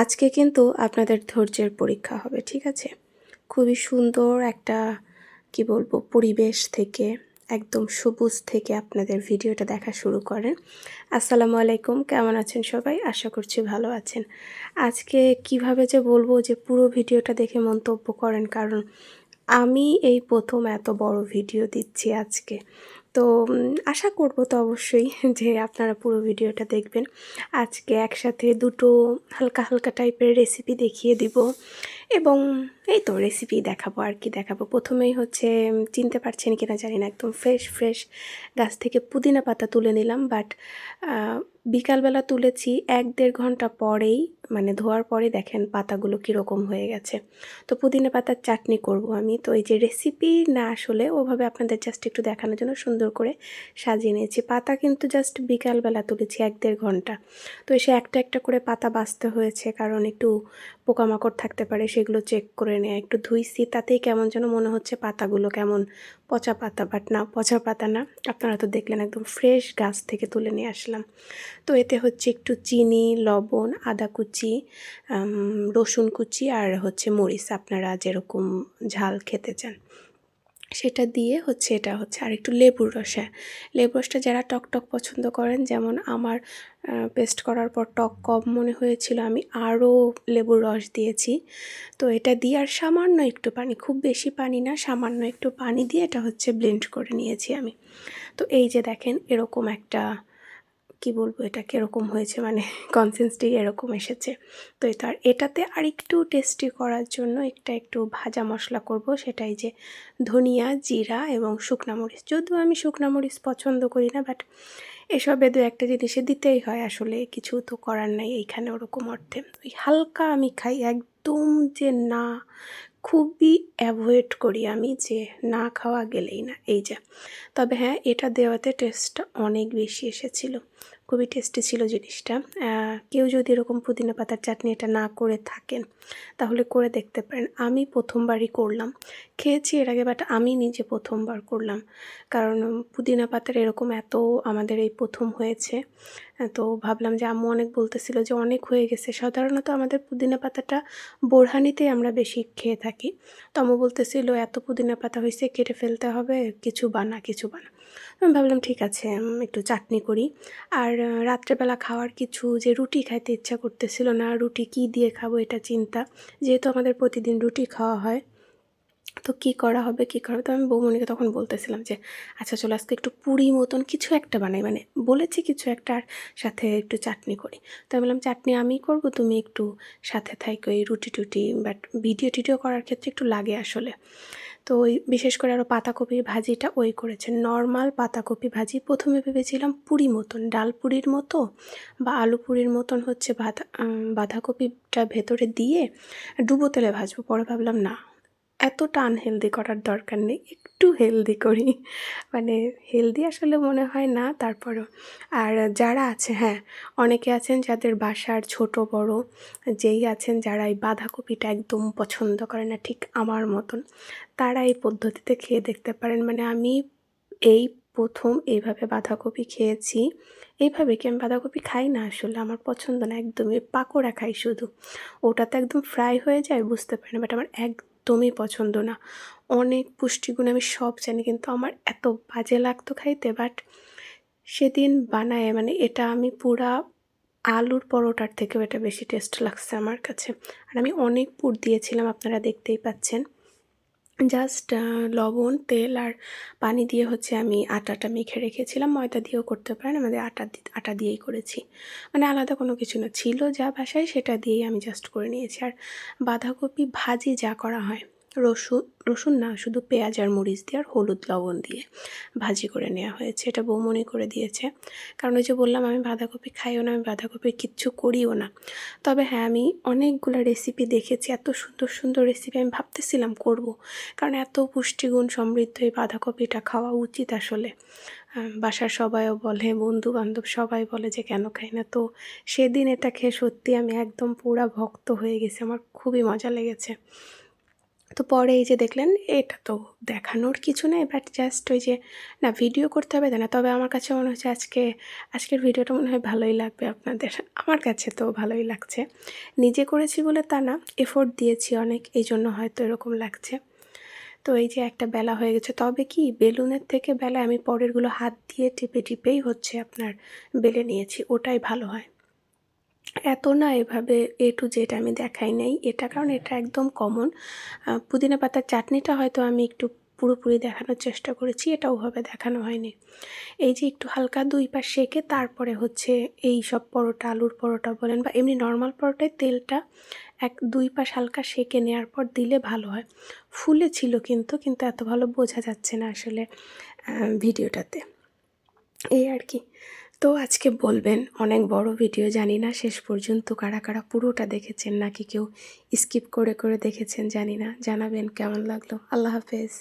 আজকে কিন্তু আপনাদের ধৈর্যের পরীক্ষা হবে, ঠিক আছে? খুবই সুন্দর একটা কি বলবো পরিবেশ থেকে একদম সবুজ থেকে আপনাদের ভিডিওটা দেখা শুরু করেন। আসসালামু আলাইকুম, কেমন আছেন সবাই? আশা করছি ভালো আছেন। আজকে কিভাবে যে বলবো যে পুরো ভিডিওটা দেখে মন্তব্য করেন, কারণ আমি এই প্রথম এত বড় ভিডিও দিচ্ছি আজকে। তো আশা করব তো অবশ্যই যে আপনারা পুরো ভিডিওটা দেখবেন। আজকে একসাথে দুটো হালকা হালকা টাইপের রেসিপি দেখিয়ে দিব এবং এই তো রেসিপি দেখাবো। আর কি দেখাবো, প্রথমেই হচ্ছে চিনতে পারছেন কিনা জানি না, একদম ফ্রেশ ফ্রেশ গাছ থেকে পুদিনা পাতা তুলে নিলাম। বাট বিকালবেলা তুলেছি, 1-1.5 ঘন্টা পরেই মানে ধোয়ার পরে দেখেন পাতাগুলো কীরকম হয়ে গেছে। তো পুদিনা পাতার চাটনি করব আমি। তো এই যে রেসিপি না, আসলে ওভাবে আপনাদের জাস্ট একটু দেখানোর জন্য সুন্দর করে সাজিয়ে নিয়েছি। পাতা কিন্তু জাস্ট বিকালবেলা তুলেছি 1-1.5 ঘন্টা। তো এসে একটা একটা করে পাতা বাছতে হয়েছে, কারণ একটু পোকামাকড় থাকতে পারে, সেগুলো চেক করে নেয়া। একটু ধুইছি, তাতেই কেমন যেন মনে হচ্ছে পাতাগুলো কেমন পচা পাতা, বাট না, পচা পাতা না। আপনারা তো দেখলেন একদম ফ্রেশ গাছ থেকে তুলে নিয়ে আসলাম। তো এতে হচ্ছে একটু চিনি, লবণ, আদা কুচি, রসুন কুচি আর হচ্ছে মরিচ, আপনারা যেরকম ঝাল খেতে চান সেটা দিয়ে হচ্ছে, এটা হচ্ছে আর একটু লেবুর রস। হ্যাঁ, লেবুর রসটা যারা টক টক পছন্দ করেন, যেমন আমার পেস্ট করার পর টক কম মনে হয়েছিল, আমি আরও লেবুর রস দিয়েছি। তো এটা দিয়ে আর সামান্য একটু পানি, খুব বেশি পানি না, সামান্য একটু পানি দিয়ে এটা হচ্ছে ব্লেন্ড করে নিয়েছি আমি। তো এই যে দেখেন এরকম একটা কি বলবো, এটা কীরকম হয়েছে, মানে কনসিস্টেন্সি এরকম এসেছে। তো এটা আর এটাতে আরেকটু টেস্টি করার জন্য একটু ভাজা মশলা করব, সেটাই যে ধনিয়া, জিরা এবং শুকনা মরিচ। যদিও আমি শুকনা মরিচ পছন্দ করি না, বাট এসবে দু একটা জিনিসে দিতেই হয়, আসলে কিছু তো করার নাই এইখানে ওরকম অর্থে। ওই হালকা আমি খাই, একদম যে না, খুবই অ্যাভয়েড করি আমি, যে না খাওয়া গেলেই না, এই যে। তবে হ্যাঁ, এটা দেওয়াতে টেস্টটা অনেক বেশি এসেছিলো, খুবই টেস্টি ছিল জিনিসটা। কেউ যদি এরকম পুদিনা পাতার চাটনি এটা না করে থাকেন তাহলে করে দেখতে পারেন। আমি প্রথমবারই করলাম, খেয়েছি এর আগে, বাট আমি নিজে প্রথমবার করলাম, কারণ পুদিনা পাতার এরকম এত আমাদের এই প্রথম হয়েছে। তো ভাবলাম যে আম্মু অনেক বলতেছিল যে অনেক হয়ে গেছে। সাধারণত আমাদের পুদিনা পাতাটা বোরহানিতেই আমরা বেশি খেয়ে থাকি। তো আম্মু বলতেছিল এত পুদিনা পাতা হয়েছে, কেটে ফেলতে হবে, কিছু বানা কিছু বানা। আমি ভাবলাম ঠিক আছে, একটু চাটনি করি। আর রাত্রেবেলা খাওয়ার কিছু, যে রুটি খাইতে ইচ্ছা করতেছিল না, রুটি কী দিয়ে খাবো এটা চিন্তা, যেহেতু আমাদের প্রতিদিন রুটি খাওয়া হয়। তো কী করা হবে, কী করা হবে? তো আমি বৌমনিকে তখন বলতেছিলাম যে আচ্ছা চলো আজকে একটু পুরি মতন কিছু একটা বানাই, মানে বলেছি কিছু একটা, আর সাথে একটু চাটনি করি। তো আমি বললাম চাটনি আমি করব, তুমি একটু সাথে থাইকো, এই রুটি টুটি, বাট ভিডিও টিডিও করার ক্ষেত্রে একটু লাগে আসলে। তো ওই বিশেষ করে আরও পাতাকপির ভাজিটা ওই করেছেন, নর্মাল পাতাকপি ভাজি। প্রথমে ভেবেছিলাম পুরি মতন, ডাল পুরির মতো বা আলু পুরির মতন হচ্ছে বাঁধাকপিটা ভেতরে দিয়ে ডুবো তেলে ভাজবো। পরে ভাবলাম না, এতটা আনহেলদি করার দরকার নেই, একটু হেলদি করি। মানে হেলদি আসলে মনে হয় না, তারপরেও। আর যারা আছে, হ্যাঁ, অনেকে আছেন যাদের বাসার ছোট বড় যেই আছেন, যারা এই বাঁধাকপিটা একদম পছন্দ করে না, ঠিক আমার মতন, তারা এই পদ্ধতিতে খেয়ে দেখতে পারেন। মানে আমি এই প্রথম এইভাবে বাঁধাকপি খেয়েছি। এইভাবে কি, আমি বাঁধাকপি খাই না আসলে, আমার পছন্দ না একদমই। পাকোড়া খাই শুধু, ওটাতে একদম ফ্রাই হয়ে যায়, বুঝতে পারি না, বাট আমার একদমই পছন্দ না। অনেক পুষ্টিগুণ আমি সব জানি, কিন্তু আমার এত বাজে লাগতো খাইতে। বাট সেদিন বানায়, মানে এটা আমি পুরা আলুর পরোটার থেকেও এটা বেশি টেস্ট লাগছে আমার কাছে। আর আমি অনেক পুর দিয়েছিলাম, আপনারা দেখতেই পাচ্ছেন। জাস্ট লবণ, তেল আর পানি দিয়ে হচ্ছে আমি আটাটা মেখে রেখেছিলাম। ময়দা দিয়েও করতে পারেন, আমাদের আটা দিয়েই করেছি। মানে আলাদা কোনো কিছু না, ছিল যা বাসায় সেটা দিয়েই আমি জাস্ট করে নিয়েছি। আর বাঁধাকপি ভাজি যা করা হয়, রসুন না, শুধু পেঁয়াজ আর মরিচ দিয়ে আর হলুদ লবণ দিয়ে ভাজি করে নেওয়া হয়েছে। এটা বৌমনি করে দিয়েছে, কারণ ওই যে বললাম আমি বাঁধাকপি খাইও না, আমি বাঁধাকপির কিচ্ছু করিও না। তবে হ্যাঁ, আমি অনেকগুলো রেসিপি দেখেছি, এত সুন্দর সুন্দর রেসিপি, আমি ভাবতেছিলাম করব, কারণ এত পুষ্টিগুণ সমৃদ্ধ এই বাঁধাকপিটা খাওয়া উচিত আসলে। বাসার সবাইও বলে, বন্ধুবান্ধব সবাই বলে যে কেন খাই না। তো সেদিন এটা খেয়ে সত্যি আমি একদম পুরা ভক্ত হয়ে গেছি, আমার খুবই মজা লেগেছে। তো পরে এই যে দেখলেন, এটা তো দেখানোর কিছু নেই, বাট জাস্ট ওই যে না ভিডিও করতে হবে তা না। তবে আমার কাছে মনে হচ্ছে আজকের ভিডিওটা মনে হয় ভালোই লাগবে আপনাদের। আমার কাছে তো ভালোই লাগছে। নিজে করেছি বলে তা না, এফোর্ট দিয়েছি অনেক, এই জন্য হয়তো এরকম লাগছে। তো এই যে একটা বেলা হয়ে গেছে, তবে কি বেলুনের থেকে বেলায় আমি পরেরগুলো হাত দিয়ে টিপেই হচ্ছে আপনার বেলে নিয়েছি, ওটাই ভালো হয়। এত না এভাবে A to Z আমি দেখাই নাই, এটা কারণ এটা একদম কমন। পুদিনা পাতার চাটনিটা হয়তো আমি একটু পুরোপুরি দেখানোর চেষ্টা করেছি, এটা ওভাবে দেখানো হয়নি। এই যে একটু হালকা 2 পাশ সেঁকে তারপরে হচ্ছে এই সব পরোটা, আলুর পরোটা বলেন বা এমনি নর্মাল পরোটায় তেলটা 2 পাশ হালকা সেঁকে নেওয়ার পর দিলে ভালো হয়। ফুলেছিল কিন্তু এত ভালো বোঝা যাচ্ছে না আসলে ভিডিওটাতে। এই আর কি। তো আজকে বলবেন, অনেক বড় ভিডিও, জানি না শেষ পর্যন্ত কারা পুরোটা দেখেছেন নাকি কেউ স্কিপ করে দেখেছেন জানি না। জানাবেন কেমন লাগলো। আল্লাহ হাফেজ।